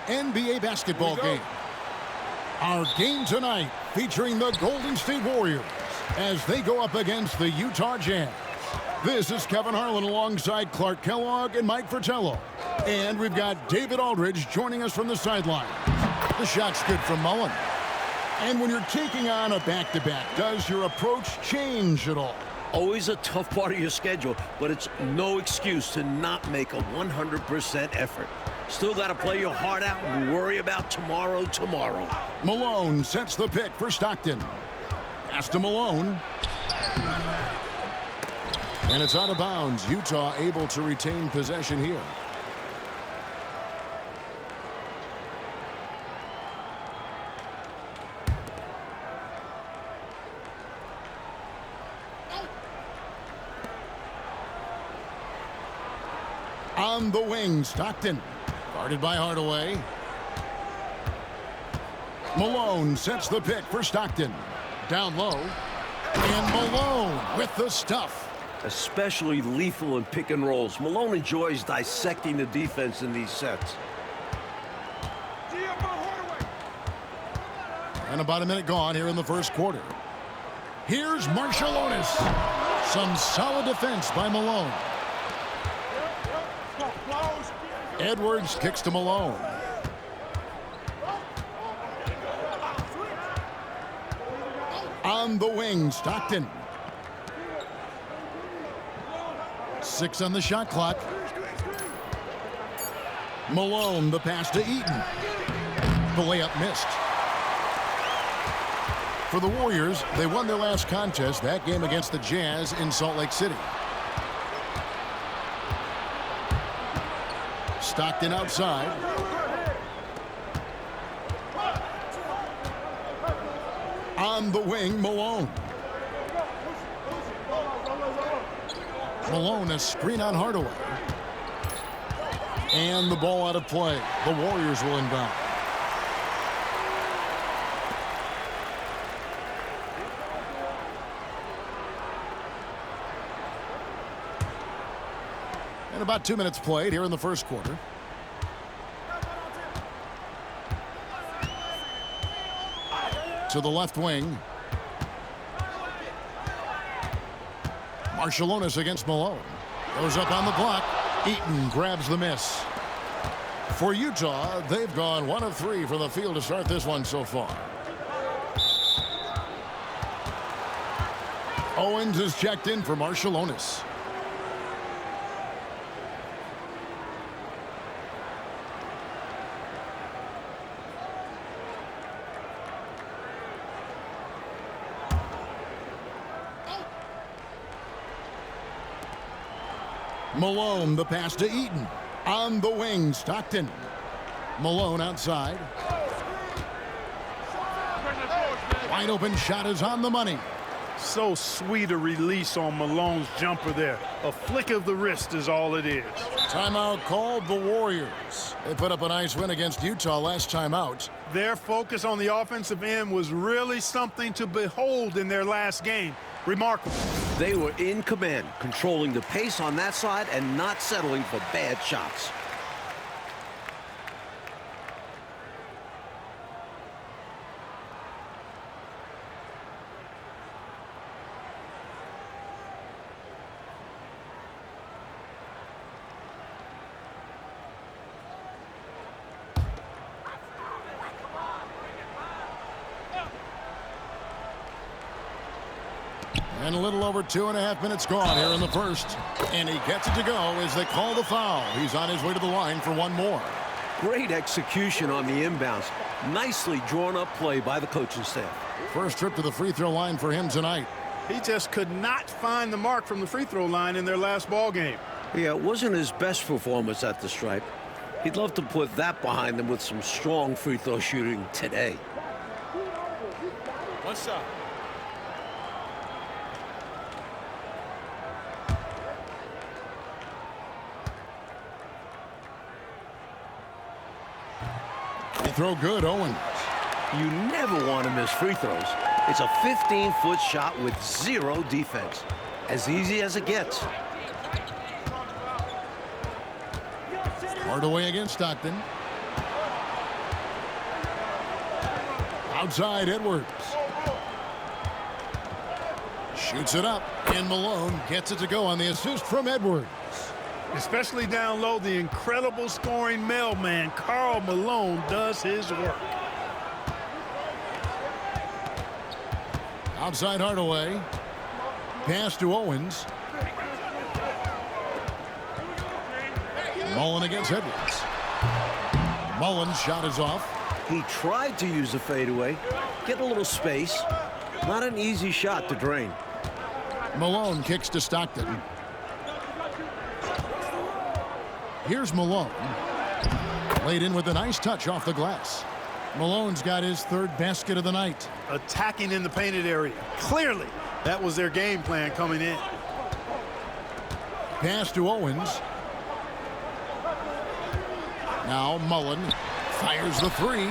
NBA basketball game. Our game tonight featuring the Golden State Warriors as they go up against the Utah Jazz. This is Kevin Harlan alongside Clark Kellogg and Mike Fratello. And we've got David Aldridge joining us from the sideline. The shot's good from Mullen. And when you're taking on a back-to-back, does your approach change at all? Always a tough part of your schedule, but it's no excuse to not make a 100% effort. Still got to play your heart out and worry about tomorrow. Malone sets the pick for Stockton. Pass to Malone. And it's out of bounds. Utah able to retain possession here. On the wing, Stockton. Guarded by Hardaway. Malone sets the pick for Stockton. Down low. And Malone with the stuff. Especially lethal in pick and rolls. Malone enjoys dissecting the defense in these sets. And about a minute gone here in the first quarter. Here's Marciulionis. Some solid defense by Malone. Edwards kicks to Malone. On the wing, Stockton. 6 on the shot clock. Malone, the pass to Eaton. The layup missed. For the Warriors, they won their last contest, that game against the Jazz in Salt Lake City. Stockton outside. On the wing, Malone. Malone, a screen on Hardaway. And the ball out of play. The Warriors will inbound. And about 2 minutes played here in the first quarter. To the left wing. Marciulionis against Malone. Goes up on the block. Eaton grabs the miss. For Utah, they've gone 1 of 3 from the field to start this one so far. Owens is checked in for Marciulionis. Malone, the pass to Eaton. On the wing, Stockton. Malone outside. Wide open shot is on the money. So sweet a release on Malone's jumper there. A flick of the wrist is all it is. Timeout called the Warriors. They put up a nice win against Utah last time out. Their focus on the offensive end was really something to behold in their last game. Remarkable. They were in command, controlling the pace on that side and not settling for bad shots. And a little over 2.5 minutes gone here in the first. And he gets it to go as they call the foul. He's on his way to the line for one more. Great execution on the inbounds. Nicely drawn up play by the coaching staff. First trip to the free throw line for him tonight. He just could not find the mark from the free throw line in their last ball game. Yeah, it wasn't his best performance at the stripe. He'd love to put that behind him with some strong free throw shooting today. What's up? Throw good, Owens. You never want to miss free throws. It's a 15-foot shot with 0 defense. As easy as it gets. Hardaway against Stockton. Outside Edwards. Shoots it up, and Malone gets it to go on the assist from Edwards. Especially down low, the incredible scoring mailman, Karl Malone, does his work. Outside Hardaway. Pass to Owens. Mullen against Edwards. Mullen's shot is off. He tried to use a fadeaway, get a little space. Not an easy shot to drain. Malone kicks to Stockton. Here's Malone. Laid in with a nice touch off the glass. Malone's got his third basket of the night. Attacking in the painted area. Clearly, that was their game plan coming in. Pass to Owens. Now Mullen fires the three.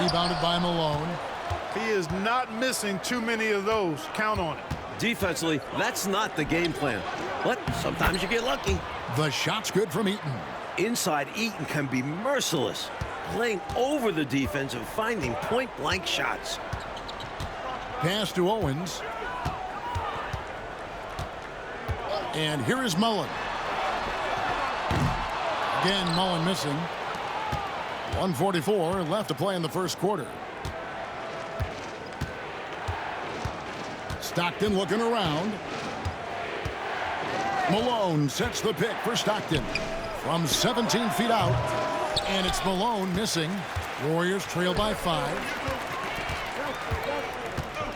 Rebounded by Malone. He is not missing too many of those. Count on it. Defensively, that's not the game plan. But sometimes you get lucky. The shot's good from Eaton. Inside, Eaton can be merciless, playing over the defense and finding point-blank shots. Pass to Owens. And here is Mullen. Again, Mullen missing. 1:44 left to play in the first quarter. Stockton looking around. Malone sets the pick for Stockton from 17 feet out. And it's Malone missing. Warriors trail by 5.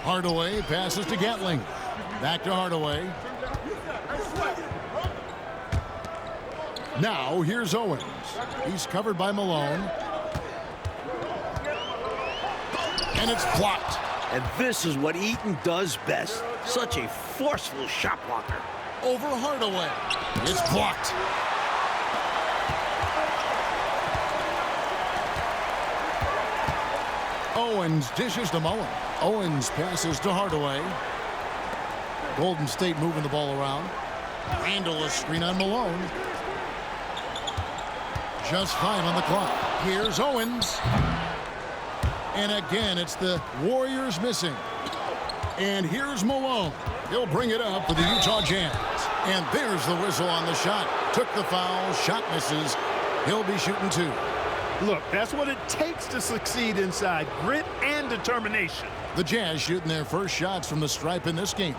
Hardaway passes to Gatling. Back to Hardaway. Now here's Owens. He's covered by Malone. And it's blocked. And this is what Eaton does best. Such a forceful shot blocker. Over Hardaway. It's blocked. Owens dishes to Mullen. Owens passes to Hardaway. Golden State moving the ball around. Randall a screen on Malone. Just 5 on the clock. Here's Owens. And again, it's the Warriors missing. And here's Malone. He'll bring it up for the Utah Jazz. And there's the whistle on the shot. Took the foul. Shot misses. He'll be shooting 2. Look, that's what it takes to succeed inside. Grit and determination. The Jazz shooting their first shots from the stripe in this game.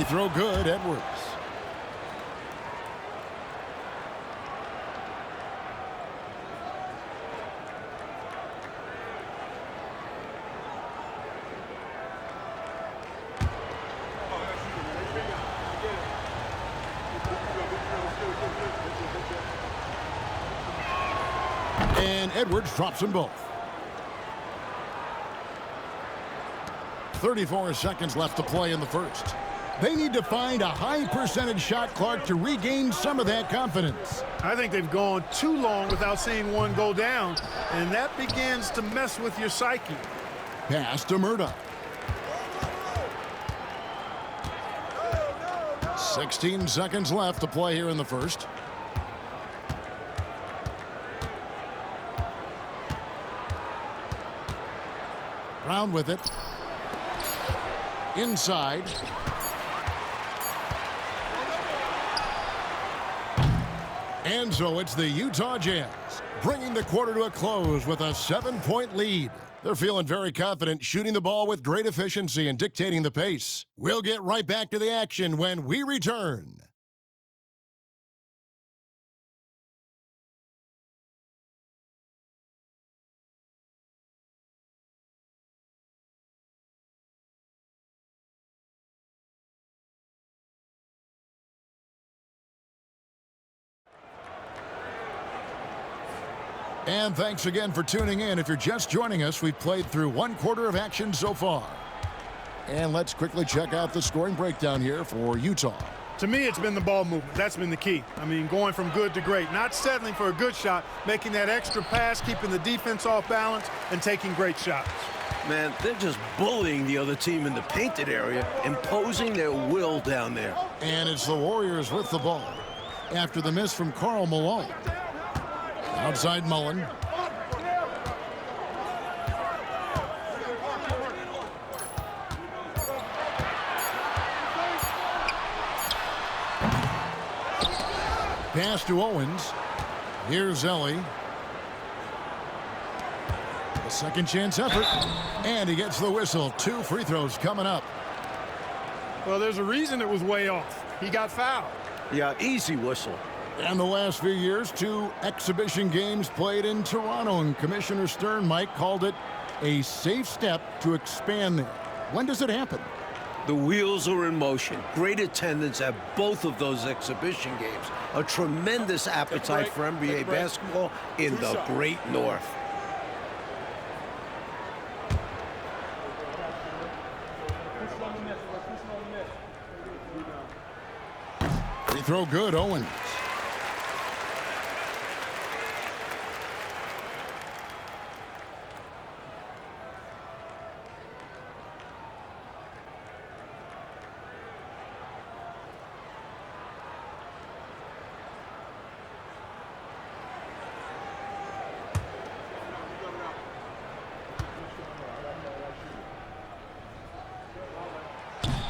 Free throw good, Edwards. And Edwards drops them both. 34 seconds left to play in the first. They need to find a high percentage shot, Clark, to regain some of that confidence. I think they've gone too long without seeing one go down, and that begins to mess with your psyche. Pass to Murdoch. 16 seconds left to play here in the first. Brown with it. Inside. And so it's the Utah Jazz bringing the quarter to a close with a 7-point lead. They're feeling very confident, shooting the ball with great efficiency and dictating the pace. We'll get right back to the action when we return. And thanks again for tuning in. If you're just joining us, we've played through 1 quarter of action so far. And let's quickly check out the scoring breakdown here for Utah. To me, it's been the ball movement. That's been the key. I mean, going from good to great. Not settling for a good shot, making that extra pass, keeping the defense off balance, and taking great shots. Man, they're just bullying the other team in the painted area, imposing their will down there. And it's the Warriors with the ball after the miss from Karl Malone. Outside Mullen. Pass to Owens. Here's Ellie. A second chance effort. And he gets the whistle. 2 free throws coming up. Well, there's a reason it was way off. He got fouled. Yeah, easy whistle. And the last few years, 2 exhibition games played in Toronto. And Commissioner Stern, Mike, called it a safe step to expand there. When does it happen? The wheels are in motion. Great attendance at both of those exhibition games. A tremendous appetite for NBA basketball in the Great North. Free throw good, Owens.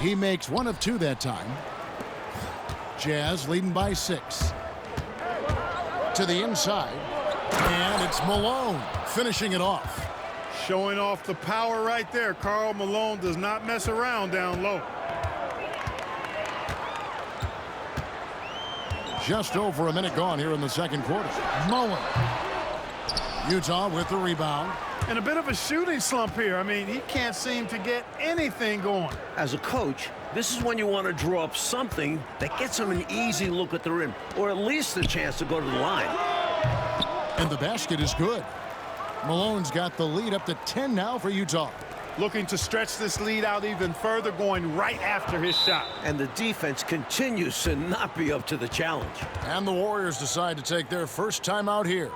He makes 1 of 2 that time. Jazz leading by 6. To the inside. And it's Malone finishing it off. Showing off the power right there. Karl Malone does not mess around down low. Just over a minute gone here in the second quarter. Mullen. Utah with the rebound. And a bit of a shooting slump here. I mean, he can't seem to get anything going. As a coach, this is when you want to draw up something that gets him an easy look at the rim, or at least a chance to go to the line. And the basket is good. Malone's got the lead up to 10 now for Utah. Looking to stretch this lead out even further, going right after his shot. And the defense continues to not be up to the challenge. And the Warriors decide to take their first time out here.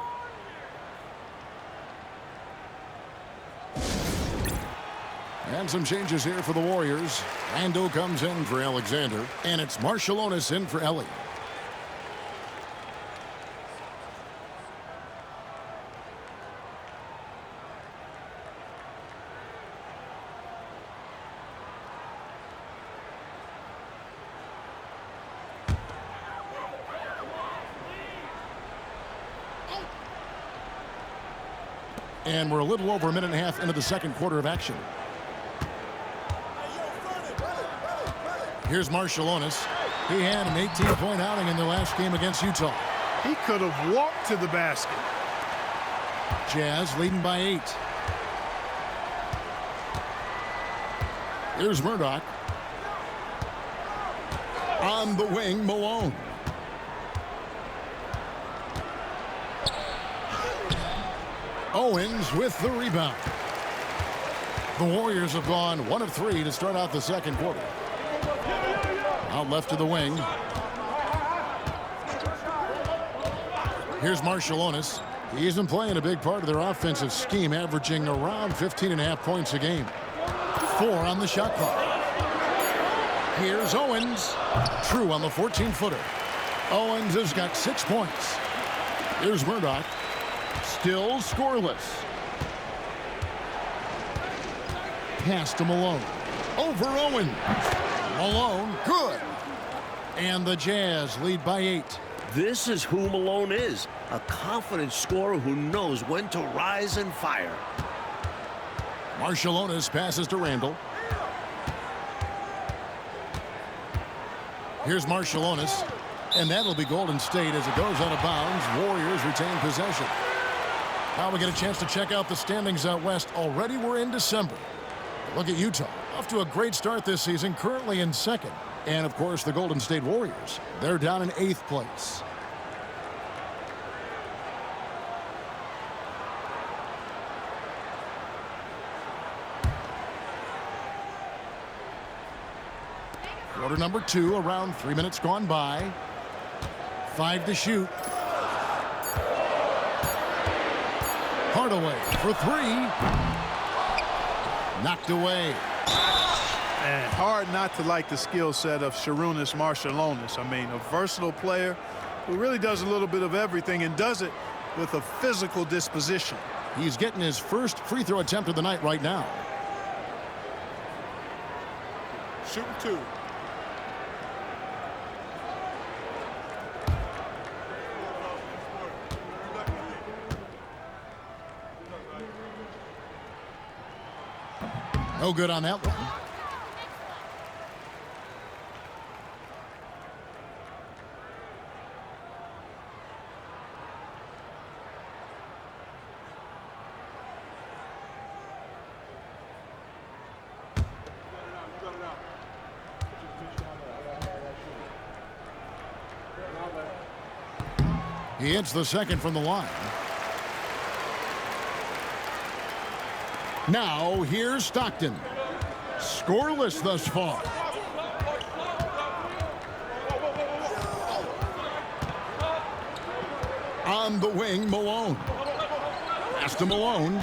And some changes here for the Warriors. Randle comes in for Alexander, and it's Marciulionis in for Ellie. And we're a little over a minute and a half into the second quarter of action. Here's Marciulionis. He had an 18-point outing in the last game against Utah. He could have walked to the basket. Jazz leading by 8. Here's Murdoch. On the wing, Malone. Owens with the rebound. The Warriors have gone 1 of 3 to start out the second quarter. Out left to the wing. Here's Marciulionis. He isn't playing a big part of their offensive scheme, averaging around 15.5 points a game. 4 on the shot clock. Here's Owens. True on the 14-footer. Owens has got 6 points. Here's Murdoch. Still scoreless. Pass to Malone. Over Owens. Malone, good. And the Jazz lead by 8. This is who Malone is, a confident scorer who knows when to rise and fire. Marciulionis passes to Randle. Here's Marciulionis, and that'll be Golden State as it goes out of bounds. Warriors retain possession. Now we get a chance to check out the standings out west. Already we're in December. Look at Utah. Off to a great start this season, currently in second. And, of course, the Golden State Warriors. They're down in 8th place. Quarter number 2, around 3 minutes gone by. 5 to shoot. Hardaway for 3. Knocked away. And hard not to like the skill set of Sarunas Marciulionis. I mean, a versatile player who really does a little bit of everything and does it with a physical disposition. He's getting his first free throw attempt of the night right now. Shooting 2. No good on that one. He hits the second from the line. Now here's Stockton. Scoreless thus far. On the wing, Malone. Pass to Malone.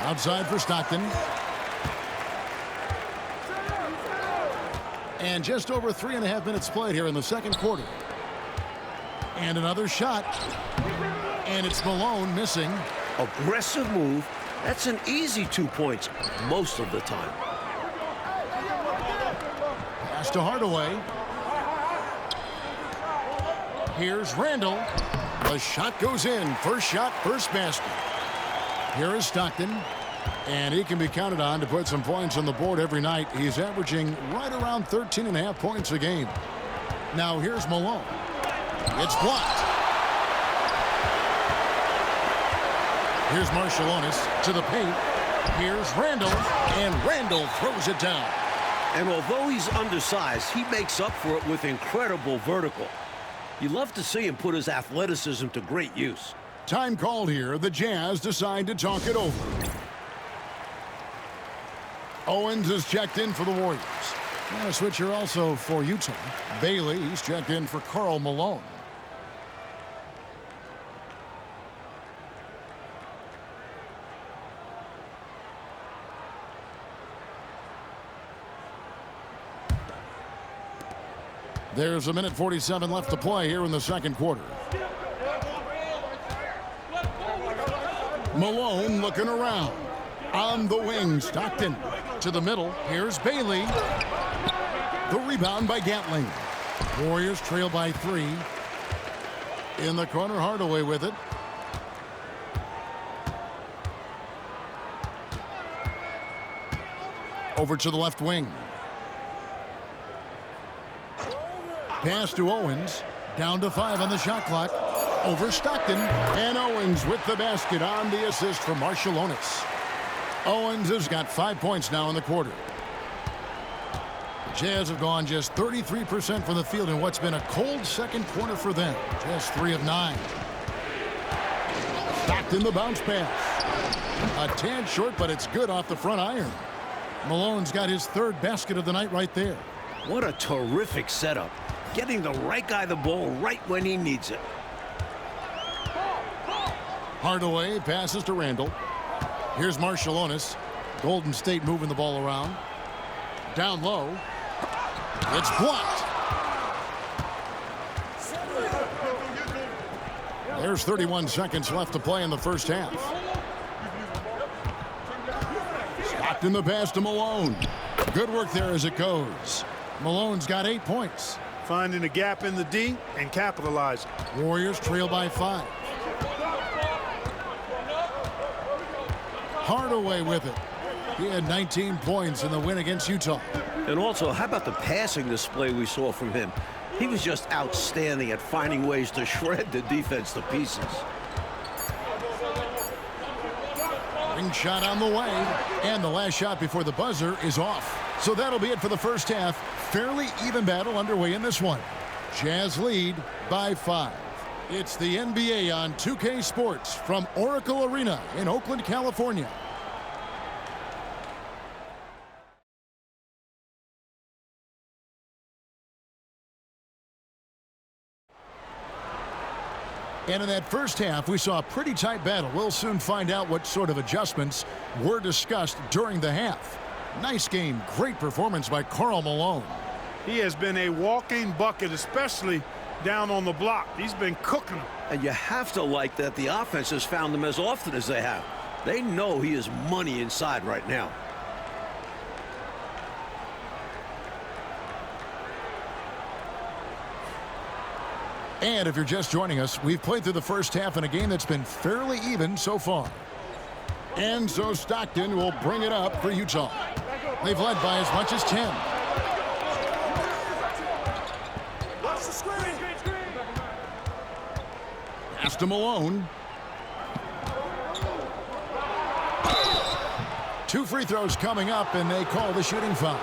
Outside for Stockton. And just over 3.5 minutes played here in the second quarter. And another shot. And it's Malone missing. Aggressive move. That's an easy 2 points most of the time. Pass to Hardaway. Here's Randall. The shot goes in. First shot, first basket. Here is Stockton. And he can be counted on to put some points on the board every night. He's averaging right around 13.5 points a game. Now here's Malone. It's blocked. Here's Marciulionis to the paint. Here's Randall. And Randall throws it down. And although he's undersized, he makes up for it with incredible vertical. You love to see him put his athleticism to great use. Time called here. The Jazz decide to talk it over. Owens is checked in for the Warriors. And a switcher also for Utah. Bailey, he's checked in for Karl Malone. There's 1:47 left to play here in the second quarter. Malone looking around. On the wing, Stockton to the middle. Here's Bailey. The rebound by Gatling. Warriors trail by 3. In the corner, Hardaway with it. Over to the left wing. Pass to Owens. Down to 5 on the shot clock. Over Stockton. And Owens with the basket on the assist from Marciulionis. Owens has got 5 points now in the quarter. The Jazz have gone just 33% from the field in what's been a cold second quarter for them. Just 3 of 9. Stockton the bounce pass. A tad short, but it's good off the front iron. Malone's got his 3rd basket of the night right there. What a terrific setup. Getting the right guy the ball right when he needs it. Hardaway passes to Randall. Here's Marciulionis. Golden State moving the ball around. Down low. It's blocked. There's 31 seconds left to play in the first half. Stockton the pass to Malone. Good work there as it goes. Malone's got 8 points. Finding a gap in the D and capitalizing. Warriors trail by 5. Hardaway with it. He had 19 points in the win against Utah. And also, how about the passing display we saw from him? He was just outstanding at finding ways to shred the defense to pieces. Ring shot on the way. And the last shot before the buzzer is off. So that'll be it for the first half. Fairly even battle underway in this one. Jazz lead by 5. It's the NBA on 2K Sports from Oracle Arena in Oakland, California. And in that first half, we saw a pretty tight battle. We'll soon find out what sort of adjustments were discussed during the half. Nice game. Great performance by Karl Malone. He has been a walking bucket, especially down on the block. He's been cooking them. And you have to like that the offense has found him as often as they have. They know he is money inside right now. And if you're just joining us, we've played through the first half in a game that's been fairly even so far. And so Stockton will bring it up for Utah. They've led by as much as 10. Pass to Malone. 2 free throws coming up, and they call the shooting foul.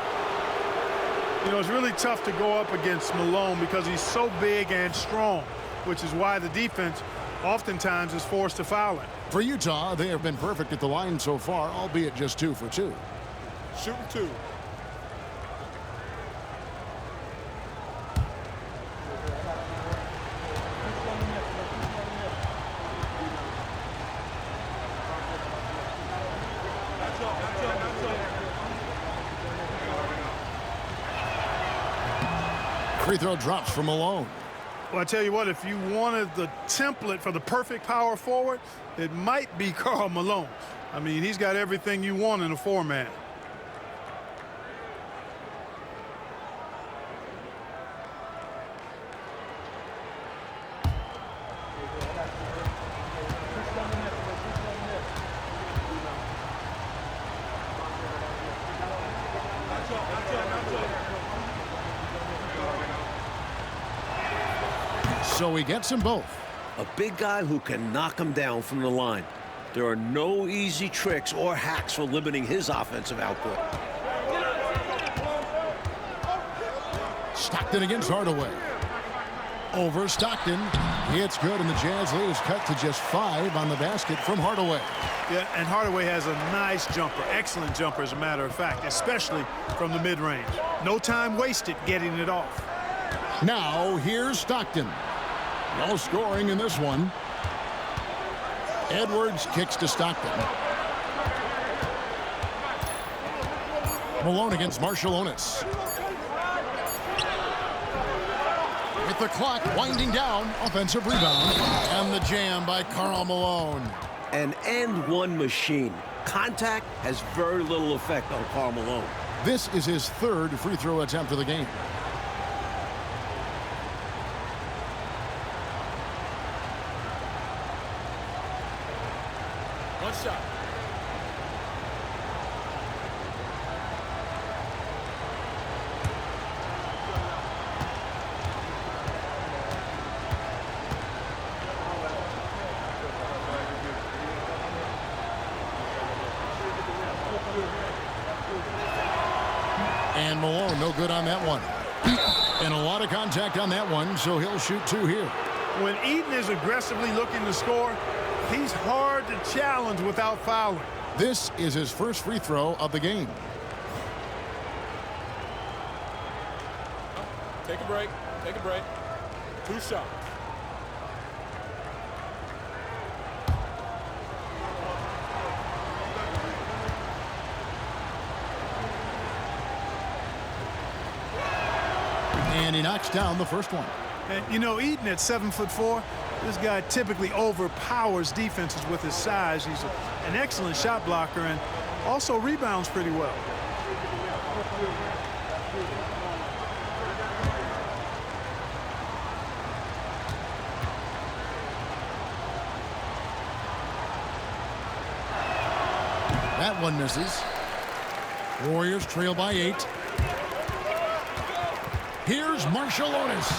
You know, it's really tough to go up against Malone because he's so big and strong, which is why the defense oftentimes is forced to foul him. For Utah, they have been perfect at the line so far, albeit just 2 for 2. Shooting 2. Free throw drops for Malone. Well, I tell you what, if you wanted the template for the perfect power forward, it might be Karl Malone. I mean, he's got everything you want in a 4-man. So he gets them both. A big guy who can knock them down from the line. There are no easy tricks or hacks for limiting his offensive output. Stockton against Hardaway. Over Stockton. It's good, and the Jazz lead is cut to just 5 on the basket from Hardaway. Yeah, and Hardaway has a nice jumper, excellent jumper as a matter of fact, especially from the mid-range. No time wasted getting it off. Now here's Stockton. No scoring in this one. Edwards kicks to Stockton. Malone against Marciulionis. With the clock winding down, offensive rebound. And the jam by Karl Malone. An and-one machine. Contact has very little effect on Karl Malone. This is his 3rd free throw attempt of the game. One shot. And Malone, no good on that one. And a lot of contact on that one, so he'll shoot 2 here. When Eaton is aggressively looking to score, he's hard to challenge without fouling. This is his 1st free throw of the game. Take a break. Take a break. 2 shots. And he knocks down the first one. And, you know, Eaton at 7'4", this guy typically overpowers defenses with his size. He's an excellent shot blocker and also rebounds pretty well. That one misses. Warriors trail by 8. Here's Marciulionis.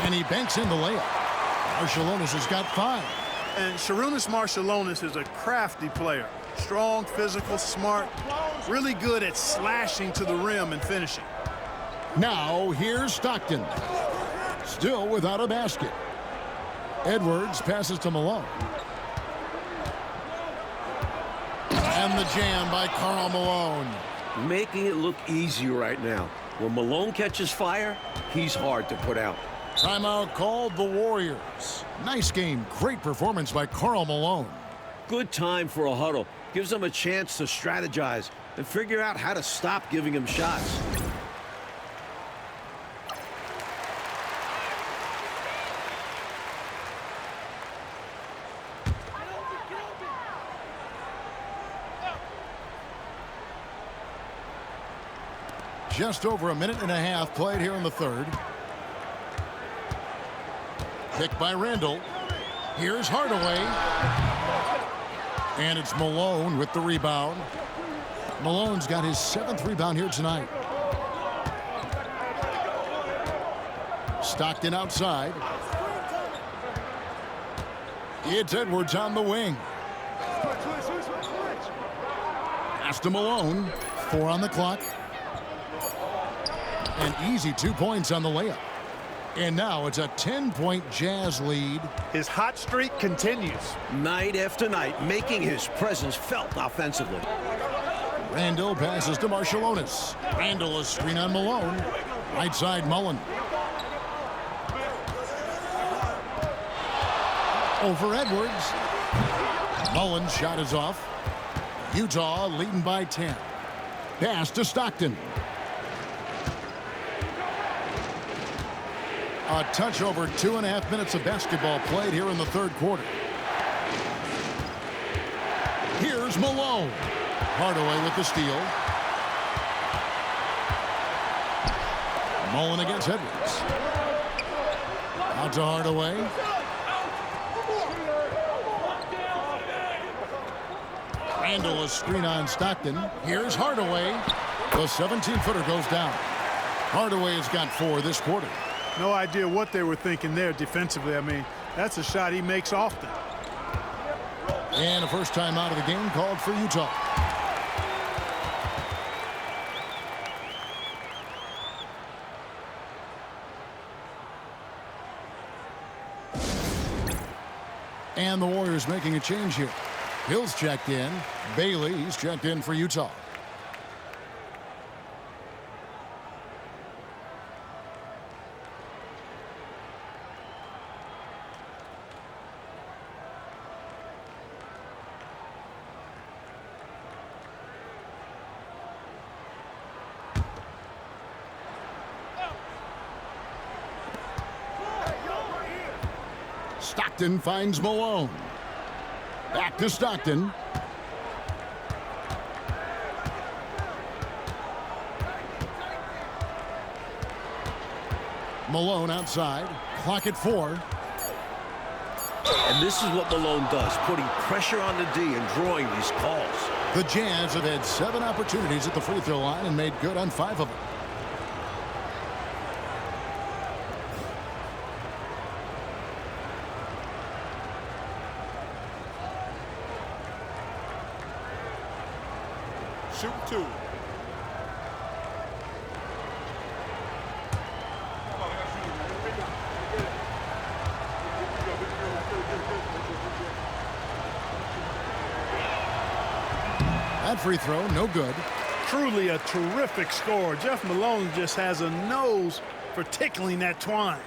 And he banks in the layup. Marciulionis has got 5. And Sarunas Marciulionis is a crafty player. Strong, physical, smart, really good at slashing to the rim and finishing. Now here's Stockton. Still without a basket. Edwards passes to Malone. And the jam by Karl Malone. Making it look easy right now. When Malone catches fire, he's hard to put out. Timeout called the Warriors. Nice game. Great performance by Karl Malone. Good time for a huddle. Gives them a chance to strategize and figure out how to stop giving him shots. Just over a minute and a half played here in the third. Picked by Randall. Here's Hardaway. And it's Malone with the rebound. Malone's got his 7th rebound here tonight. Stockton outside. It's Edwards on the wing. Pass to Malone. 4 on the clock. An easy 2 points on the layup. And now it's a 10-point Jazz lead. His hot streak continues. Night after night, making his presence felt offensively. Randall passes to Marciulionis. Randall a screen on Malone. Right side Mullen. Over Edwards. Mullen's shot is off. Utah leading by 10. Pass to Stockton. A touch over 2.5 minutes of basketball played here in the third quarter. Here's Malone. Hardaway with the steal. Mullen against Edwards. Out to Hardaway. Randall a screen on Stockton. Here's Hardaway. The 17-footer goes down. Hardaway has got 4 this quarter. No idea what they were thinking there defensively. I mean, that's a shot he makes often. And a first time out of the game called for Utah. And the Warriors making a change here. Hill's checked in. Bailey's checked in for Utah. Stockton finds Malone. Back to Stockton. Malone outside. Clock at 4. And this is what Malone does, putting pressure on the D and drawing these calls. The Jazz have had 7 opportunities at the free throw line and made good on 5 of them. Shoot 2. That free throw, no good. Truly a terrific score. Jeff Malone just has a nose for tickling that twine.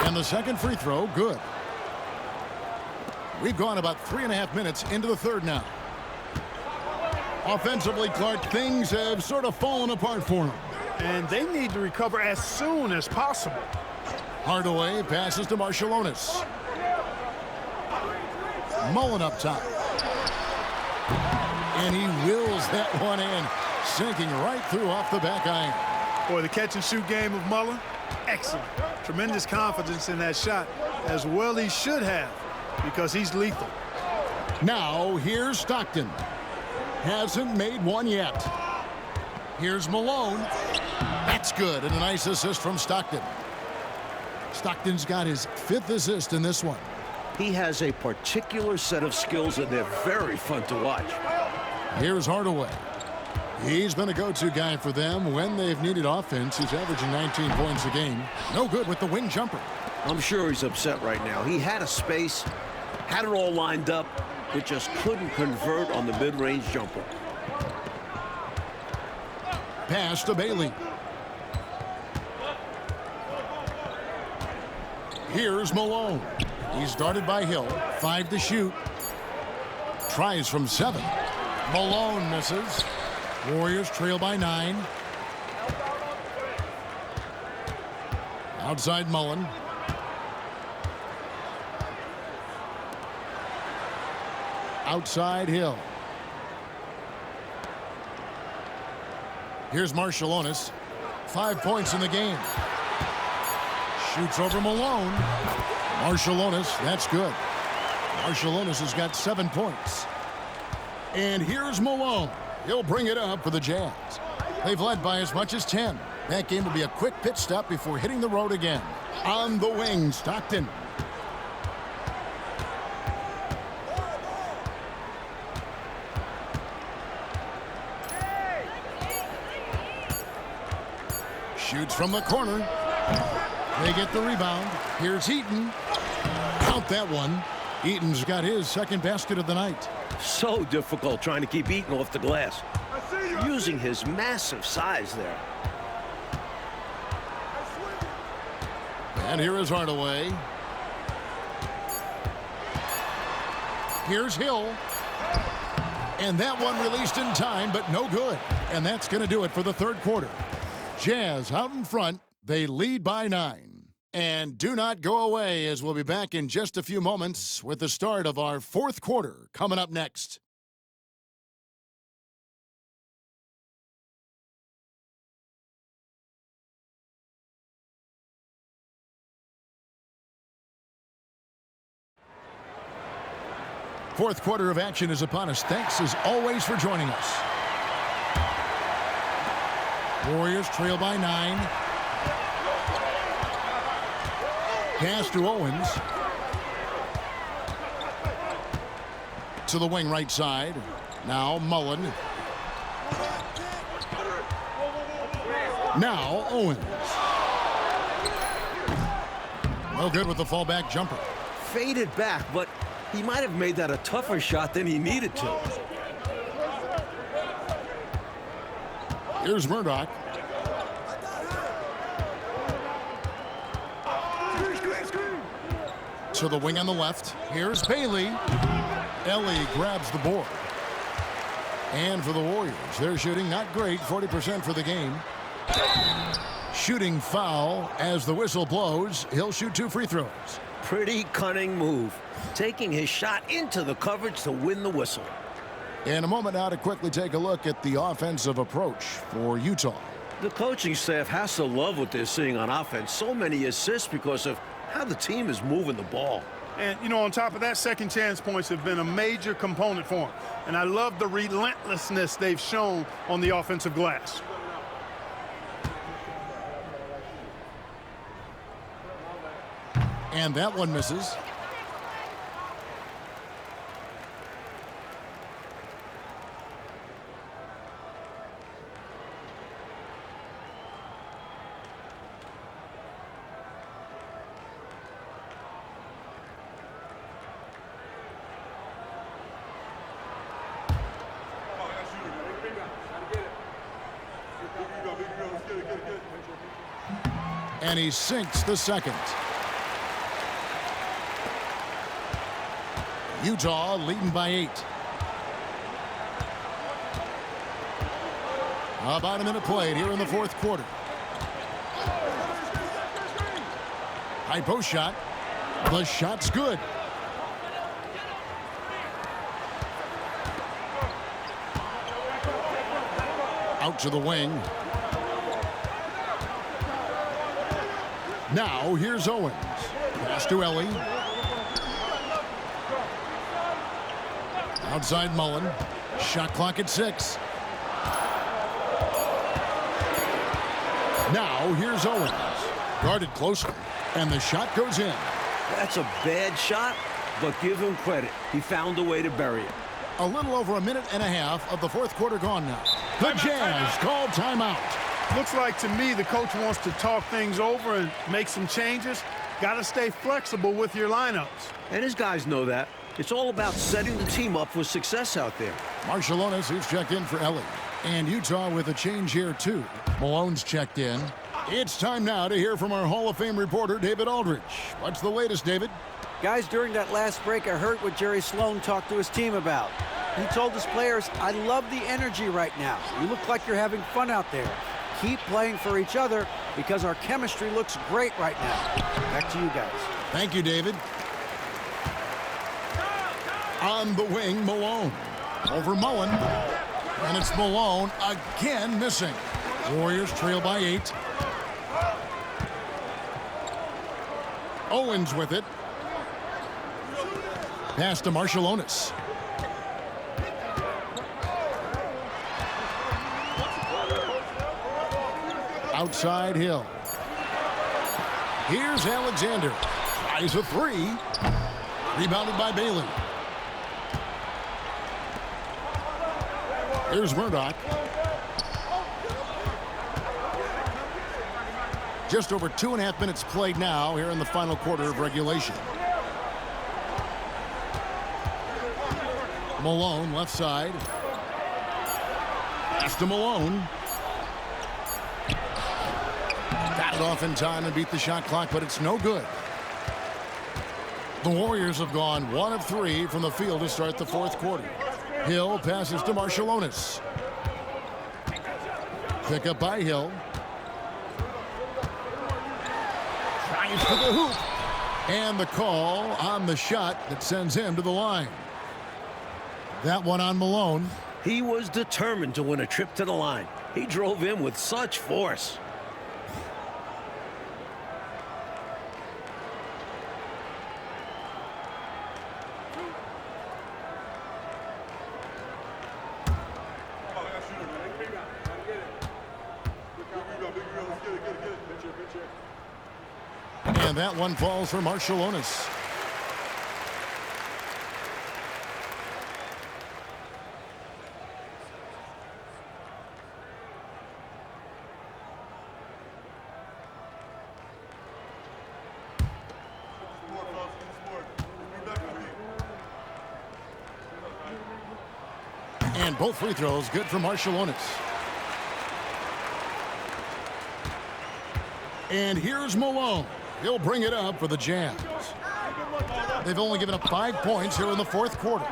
And the second free throw, good. We've gone about 3.5 minutes into the third now. Offensively, Clark, things have sort of fallen apart for them. And they need to recover as soon as possible. Hardaway passes to Marciulionis. Mullen up top. And he wills that one in, sinking right through off the back iron. Boy, the catch-and-shoot game of Mullen, excellent. Tremendous confidence in that shot, as well he should have, because he's lethal. Now, here's Stockton. Hasn't made one yet. Here's Malone. That's good, and a nice assist from Stockton. Stockton's got his 5th assist in this one. He has a particular set of skills, and they're very fun to watch. Here's Hardaway. He's been a go-to guy for them when they've needed offense. He's averaging 19 points a game. No good with the wing jumper. I'm sure he's upset right now. He had a space, had it all lined up, but just couldn't convert on the mid-range jumper. Pass to Bailey. Here's Malone. He's guarded by Hill. 5 to shoot. Tries from 7. Malone misses. Warriors trail by 9. Outside Mullen. Outside Hill. Here's Marciulionis. 5 points in the game. Shoots over Malone. Marciulionis, that's good. Marciulionis has got 7 points. And here's Malone. He'll bring it up for the Jazz. They've led by as much as 10. That game will be a quick pit stop before hitting the road again. On the wing, Stockton. Shoots from the corner. They get the rebound. Here's Eaton. Count that one. Eaton's got his second basket of the night. So difficult trying to keep Eaton off the glass. Using his massive size there. And here is Hardaway. Here's Hill. And that one released in time, but no good. And that's going to do it for the third quarter. Jazz out in front. They lead by 9. And do not go away, as we'll be back in just a few moments with the start of our fourth quarter coming up next. Fourth quarter of action is upon us. Thanks as always for joining us. Warriors trail by 9. Pass to Owens. To the wing right side. Now Mullen. Now Owens. No good with the fallback jumper. Faded back, but he might have made that a tougher shot than he needed to. Here's Murdoch. To the wing on the left. Here's Bailey. Ellie grabs the board. And for the Warriors, they're shooting not great, 40% for the game. Shooting foul as the whistle blows. He'll shoot 2 free throws. Pretty cunning move. Taking his shot into the coverage to win the whistle. In a moment now to quickly take a look at the offensive approach for Utah. The coaching staff has to love what they're seeing on offense. So many assists because of how the team is moving the ball. And, you know, on top of that, second chance points have been a major component for them. And I love the relentlessness they've shown on the offensive glass. And that one misses. And he sinks the second. Utah leading by 8. About a minute played here in the fourth quarter. High post shot. The shot's good. Out to the wing. Now here's Owens. Pass to Ellie. Outside Mullen. Shot clock at 6. Now here's Owens. Guarded closely. And the shot goes in. That's a bad shot, but give him credit. He found a way to bury it. A little over a minute and a half of the fourth quarter gone now. The Jazz call timeout. Looks like to me the coach wants to talk things over and make some changes. Got to stay flexible with your lineups. And his guys know that. It's all about setting the team up for success out there. Marciulionis, who's checked in for Ellie. And Utah with a change here, too. Malone's checked in. It's time now to hear from our Hall of Fame reporter, David Aldridge. What's the latest, David? Guys, during that last break, I heard what Jerry Sloan talked to his team about. He told his players, I love the energy right now. You look like you're having fun out there. Keep playing for each other because our chemistry looks great right now. Back to you guys. Thank you, David. On the wing, Malone. Over Mullen. And it's Malone again missing. Warriors trail by 8. Owens with it. Pass to Marciulionis. Outside Hill. Here's Alexander. Tries a 3. Rebounded by Bailey. Here's Murdoch. Just over 2.5 minutes played now here in the final quarter of regulation. Malone, left side. Pass to Malone. Got it off in time and beat the shot clock, but it's no good. The Warriors have gone 1 of 3 from the field to start the fourth quarter. Hill passes to Marciulionis. Pick up by Hill. Tries to the hoop. And the call on the shot that sends him to the line. That one on Malone. He was determined to win a trip to the line. He drove in with such force. And that one falls for Marciulionis. And both free throws good for Marciulionis. And here's Malone. He'll bring it up for the Jazz. They've only given up 5 points here in the fourth quarter.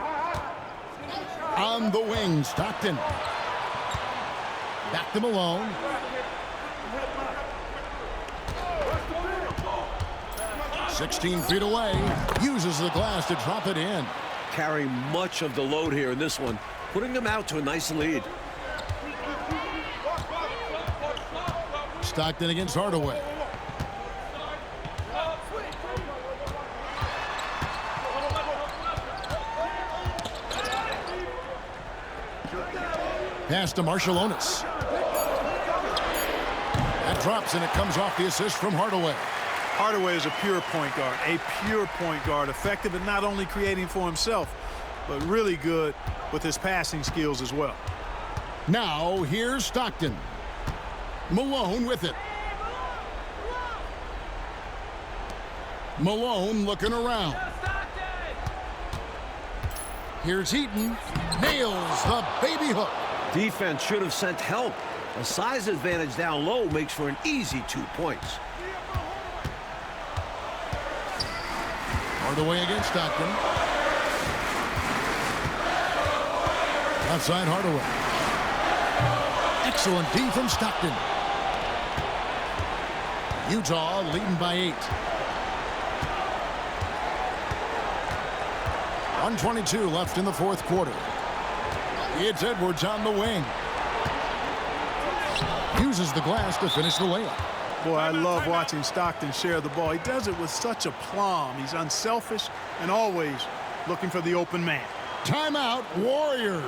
On the wing, Stockton. Back to Malone. "16 feet away. Uses the glass to drop it in. Carrying much of the load here in this one, putting them out to a nice lead. Stockton against Hardaway. Pass to Marciulionis. That drops, and it comes off the assist from Hardaway. Hardaway is a pure point guard, effective at not only creating for himself, but really good with his passing skills as well. Now, here's Stockton. Malone with it. Malone looking around. Here's Heaton. Nails the baby hook. Defense should have sent help. A size advantage down low makes for an easy 2 points. Hardaway against Stockton. Outside Hardaway. Excellent D from Stockton. Utah leading by 8. 1:22 left in the fourth quarter. It's Edwards on the wing. Uses the glass to finish the layup. Boy, I love watching Stockton share the ball. He does it with such aplomb. He's unselfish and always looking for the open man. Timeout, Warriors.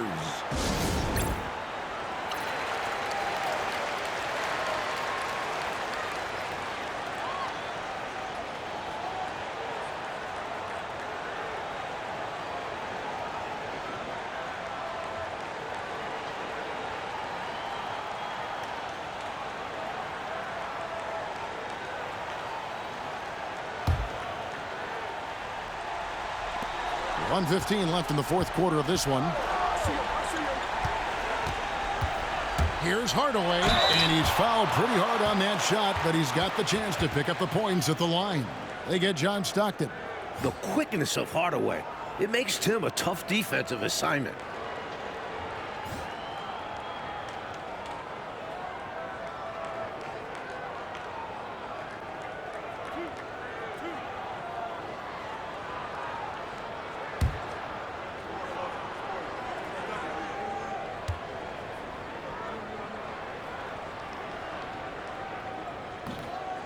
1:15 left in the fourth quarter of this one. Here's Hardaway, and he's fouled pretty hard on that shot, but he's got the chance to pick up the points at the line. They get John Stockton. The quickness of Hardaway, it makes Tim a tough defensive assignment.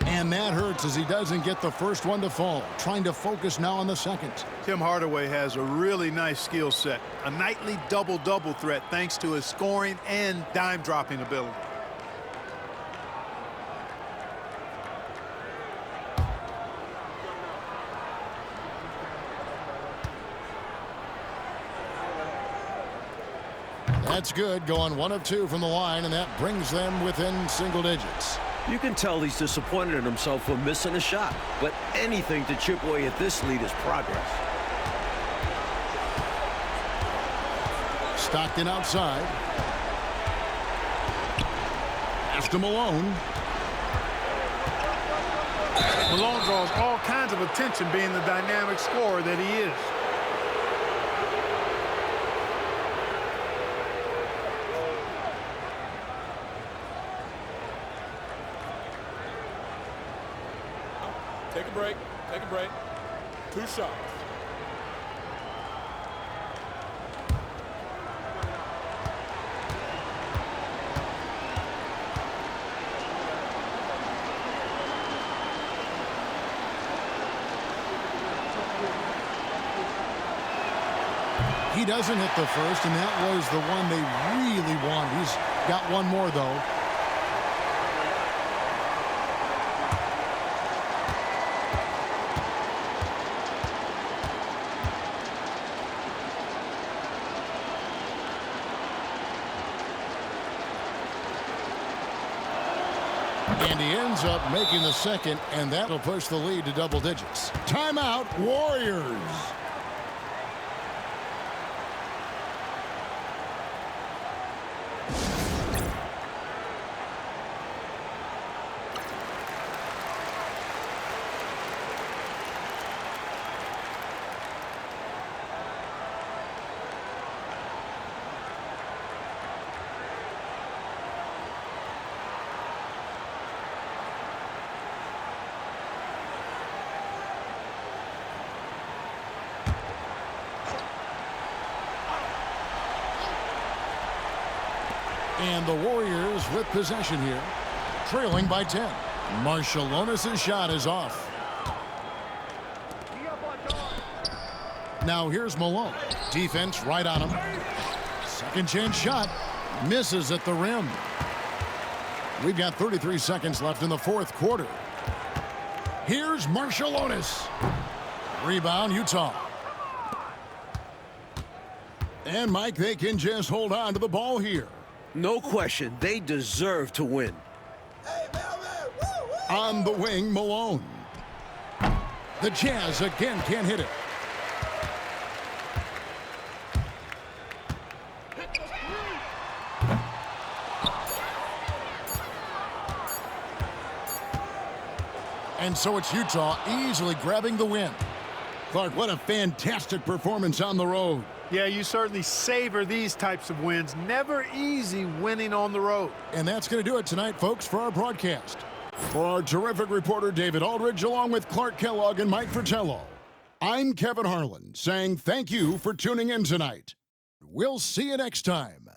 And that hurts as he doesn't get the first one to fall. Trying to focus now on the second. Tim Hardaway has a really nice skill set. A nightly double-double threat thanks to his scoring and dime-dropping ability. That's good, going 1 of 2 from the line, and that brings them within single digits. You can tell he's disappointed in himself for missing a shot, but anything to chip away at this lead is progress. Stockton outside. After Malone. Malone draws all kinds of attention being the dynamic scorer that he is. Take a break. Take a break. 2 shots. He doesn't hit the first, and that was the one they really wanted. He's got one more, though. And he ends up making the second, and that'll push the lead to double digits. Timeout, Warriors. And the Warriors with possession here, trailing by 10. Marciulionis' shot is off. Now here's Malone. Defense right on him. Second chance shot. Misses at the rim. We've got 33 seconds left in the fourth quarter. Here's Marciulionis. Rebound, Utah. And, Mike, they can just hold on to the ball here. No question, they deserve to win. On the wing, Malone. The Jazz again can't hit it. And so it's Utah easily grabbing the win. Clark, what a fantastic performance on the road. Yeah, you certainly savor these types of wins. Never easy winning on the road. And that's going to do it tonight, folks, for our broadcast. For our terrific reporter, David Aldridge, along with Clark Kellogg and Mike Fratello, I'm Kevin Harlan saying thank you for tuning in tonight. We'll see you next time.